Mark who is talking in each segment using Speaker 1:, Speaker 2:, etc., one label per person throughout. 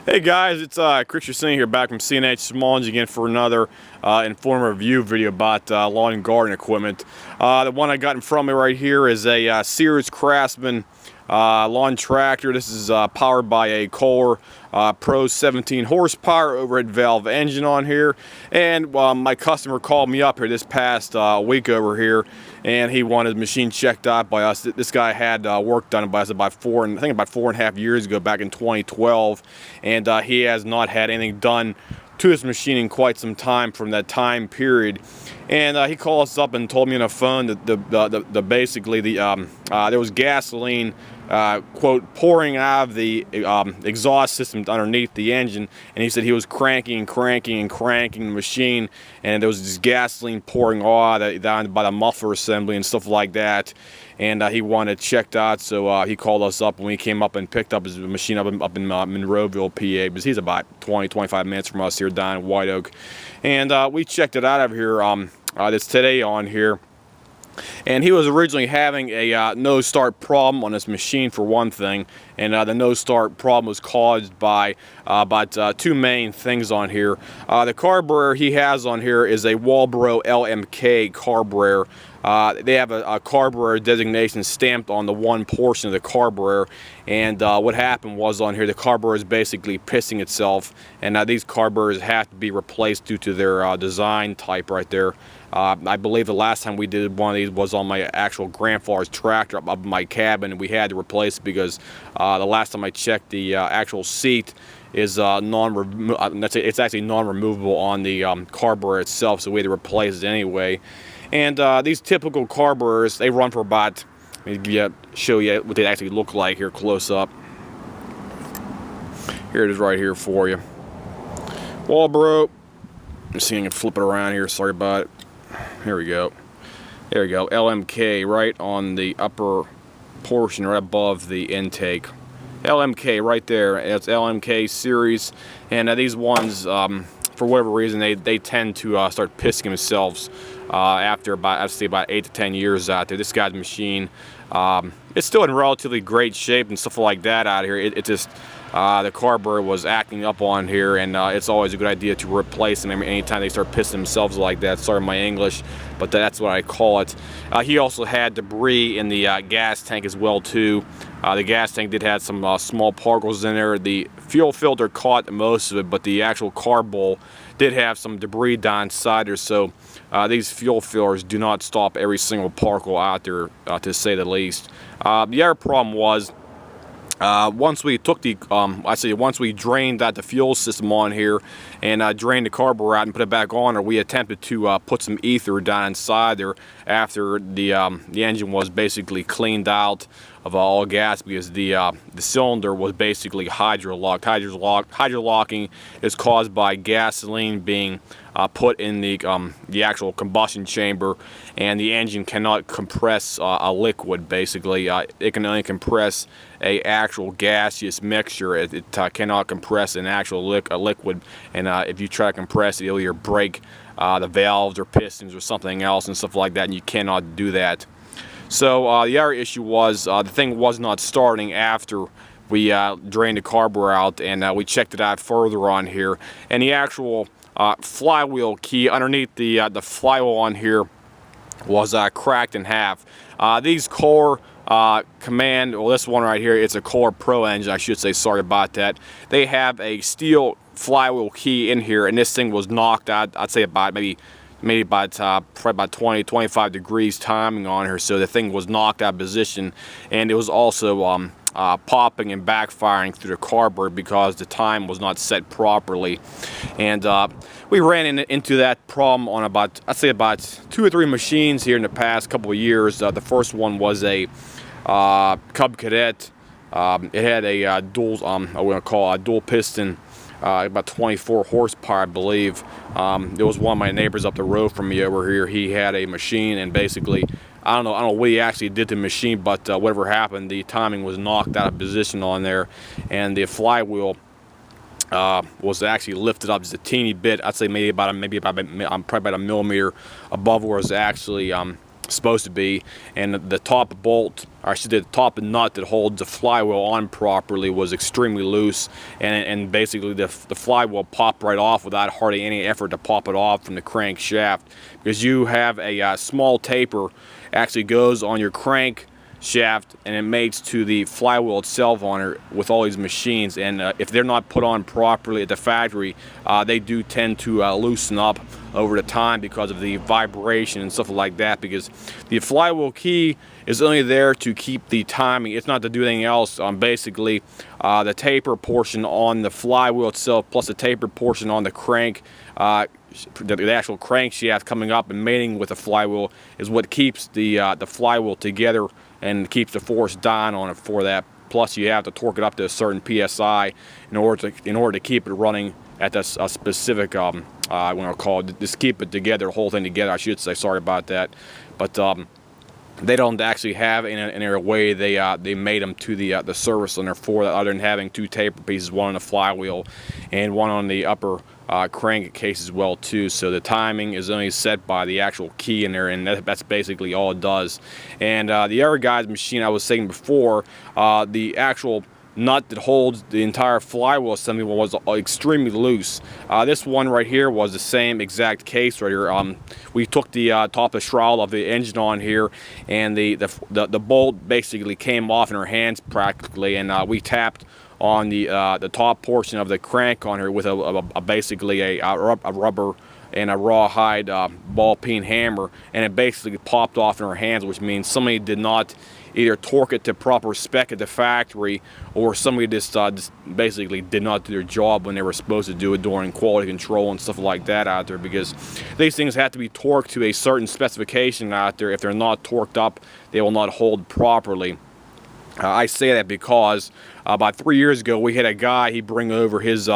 Speaker 1: Hey guys, it's Chris Singh here, back from C&H Smallings again for another informative review video about lawn and garden equipment. The one I got in front of me right here is a Sears Craftsman lawn tractor. This is powered by a Kohler Pro 17 horsepower overhead valve engine on here. And my customer called me up here this past week over here, and he wanted the machine checked out by us. This guy had work done by us about four and a half years ago, back in 2012, and he has not had anything done to this machine in quite some time from that time period. And he called us up and told me on the phone that basically there was gasoline quote pouring out of the exhaust system underneath the engine, and he said he was cranking the machine, and there was just gasoline pouring all down by the muffler assembly and stuff like that. And he wanted it checked out, so he called us up, and we came up and picked up his machine up in Monroeville, PA, because he's about 20-25 minutes from us here down in White Oak. And we checked it out over here this today on here. And he was originally having a no-start problem on this machine, for one thing, and the no-start problem was caused by about two main things on here. The carburetor he has on here is a Walbro LMK carburetor. They have a carburetor designation stamped on the one portion of the carburetor, and what happened was on here the carburetor is basically pissing itself, and these carburetors have to be replaced due to their design type right there. I believe the last time we did one of these was on my actual grandfather's tractor up in my cabin, and we had to replace it because the last time I checked, the actual seat is it's actually non-removable on the carburetor itself, so we had to replace it anyway. And these typical carburetors, they run for about, let me show you what they actually look like here close up. Here it is right here for you. Walbro. Let's see if I can flip it around here, sorry about it. Here we go. There we go. LMK right on the upper portion, right above the intake. LMK right there. It's LMK series, and these ones, for whatever reason, they tend to start pissing themselves after about, I'd say, about 8 to 10 years out there. This guy's machine, it's still in relatively great shape and stuff like that out here. It just the carburetor was acting up on here, and it's always a good idea to replace them anytime they start pissing themselves like that. Sorry my English, but that's what I call it. He also had debris in the gas tank as well too. The gas tank did have some small particles in there. The fuel filter caught most of it, but the actual carb bowl did have some debris down inside there, so these fuel fillers do not stop every single particle out there, to say the least. The other problem was, once we took the, once we drained the fuel system on here and drained the carburetor out and put it back on, or we attempted to put some ether down inside there after the engine was basically cleaned out of all gas, because the cylinder was basically hydrolocked. Hydrolocking is caused by gasoline being put in the actual combustion chamber, and the engine cannot compress a liquid. Basically, it can only compress a actual gaseous mixture. It cannot compress an actual liquid, and if you try to compress it, it'll either break the valves or pistons or something else and stuff like that, and you cannot do that. So the other issue was the thing was not starting after we drained the carburetor out, and we checked it out further on here, and the actual flywheel key underneath the flywheel on here was cracked in half. These Kohler Command, well, this one right here, it's a Kohler Pro engine, I should say, sorry about that. They have a steel flywheel key in here, and this thing was knocked out, I'd say about maybe about probably about 20-25 degrees timing on here, so the thing was knocked out of position, and it was also popping and backfiring through the carburetor because the time was not set properly. And we ran into that problem on about, I'd say, about 2 or 3 machines here in the past couple of years. The first one was a Cub Cadet. It had a dual, I'm going to call a dual piston, about 24 horsepower, I believe. There was one of my neighbors up the road from me over here. He had a machine, and basically, I don't know what he actually did to the machine, but whatever happened, the timing was knocked out of position on there, and the flywheel was actually lifted up just a teeny bit. I'd say probably about a millimeter above where it was actually supposed to be, and the top bolt, or I should say the top nut that holds the flywheel on properly, was extremely loose, and basically the flywheel popped right off without hardly any effort to pop it off from the crankshaft, because you have a small taper actually goes on your crank shaft and it mates to the flywheel itself on it with all these machines, and if they're not put on properly at the factory, they do tend to loosen up over the time because of the vibration and stuff like that, because the flywheel key is only there to keep the timing. It's not to do anything else. Basically, the taper portion on the flywheel itself plus the taper portion on the crank, the actual crankshaft coming up and mating with the flywheel is what keeps the flywheel together and keeps the force down on it for that. Plus, you have to torque it up to a certain PSI in order to keep it running at this specific what I call it, just keep it together, the whole thing together, I should say. Sorry about that, but they don't actually have in their way they made them to the service center for that, other than having two taper pieces, one on the flywheel and one on the upper crank case as well too. So the timing is only set by the actual key in there, and that's basically all it does. And the other guy's machine I was saying before, the actual nut that holds the entire flywheel assembly was extremely loose. This one right here was the same exact case right here. We took the top of the shroud of the engine on here, and the bolt basically came off in our hands practically, and we tapped on the top portion of the crank on here with basically a rubber and a rawhide ball peen hammer, and it basically popped off in our hands, which means somebody did not either torque it to proper spec at the factory, or somebody just basically did not do their job when they were supposed to do it during quality control and stuff like that out there, because these things have to be torqued to a certain specification out there. If they're not torqued up, they will not hold properly. I say that because about 3 years ago we had a guy, he bring over his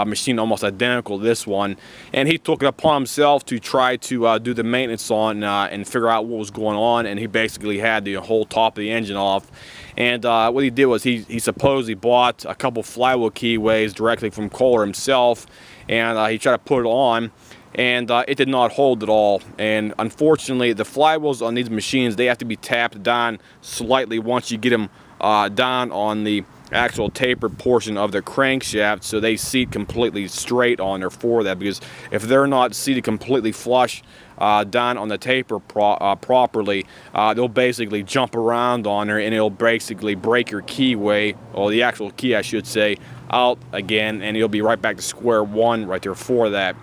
Speaker 1: machine almost identical to this one, and he took it upon himself to try to do the maintenance on and figure out what was going on, and he basically had the whole top of the engine off. And what he did was he supposedly bought a couple flywheel keyways directly from Kohler himself, and he tried to put it on, and it did not hold at all. And unfortunately, the flywheels on these machines, they have to be tapped down slightly once you get them down on the actual taper portion of the crankshaft, so they seat completely straight on there for that, because if they're not seated completely flush down on the taper properly, they'll basically jump around on there, and it'll basically break your keyway, or the actual key I should say, out again, and you'll be right back to square one right there for that.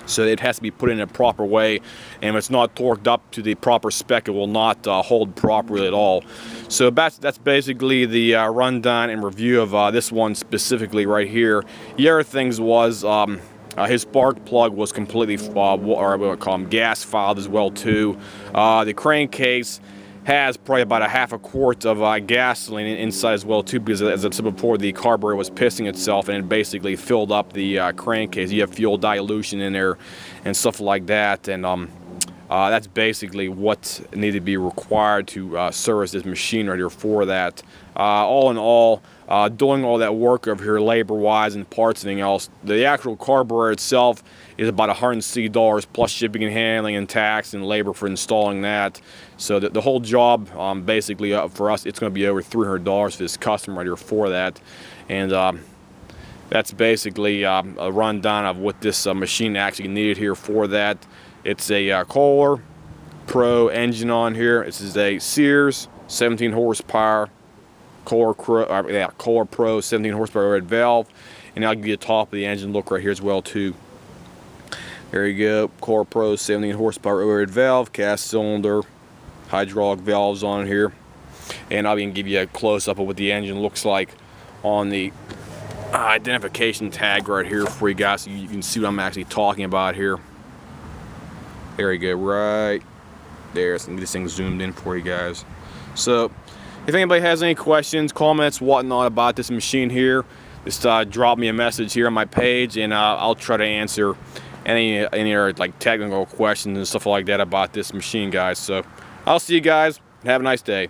Speaker 1: So it has to be put in a proper way, and if it's not torqued up to the proper spec, it will not hold properly at all. So that's basically the rundown and review of this one specifically right here. The other things was his spark plug was completely, or what we call them, gas filed as well too. The crankcase has probably about a half a quart of gasoline inside as well too, because as I said before, the carburetor was pissing itself and it basically filled up the crankcase. You have fuel dilution in there and stuff like that, and that's basically what needed to be required to service this machine right here for that. All in all, doing all that work over here labor-wise and parts and everything else, the actual carburetor itself is about $160 plus shipping and handling and tax and labor for installing that. So the whole job, basically for us, it's going to be over $300 for this customer right here for that. And that's basically a rundown of what this machine actually needed here for that. It's a Kohler Pro engine on here. This is a Sears 17 horsepower Kohler Pro 17 horsepower overhead valve, and I'll give you the top of the engine look right here as well too. There you go, Kohler Pro 17 horsepower overhead valve, cast cylinder, hydraulic valves on here, and I'll even give you a close-up of what the engine looks like on the identification tag right here for you guys, so you can see what I'm actually talking about here. There you go, right there. So get this thing zoomed in for you guys. So if anybody has any questions, comments, whatnot about this machine here, just drop me a message here on my page, and I'll try to answer any like technical questions and stuff like that about this machine, guys. So I'll see you guys. Have a nice day.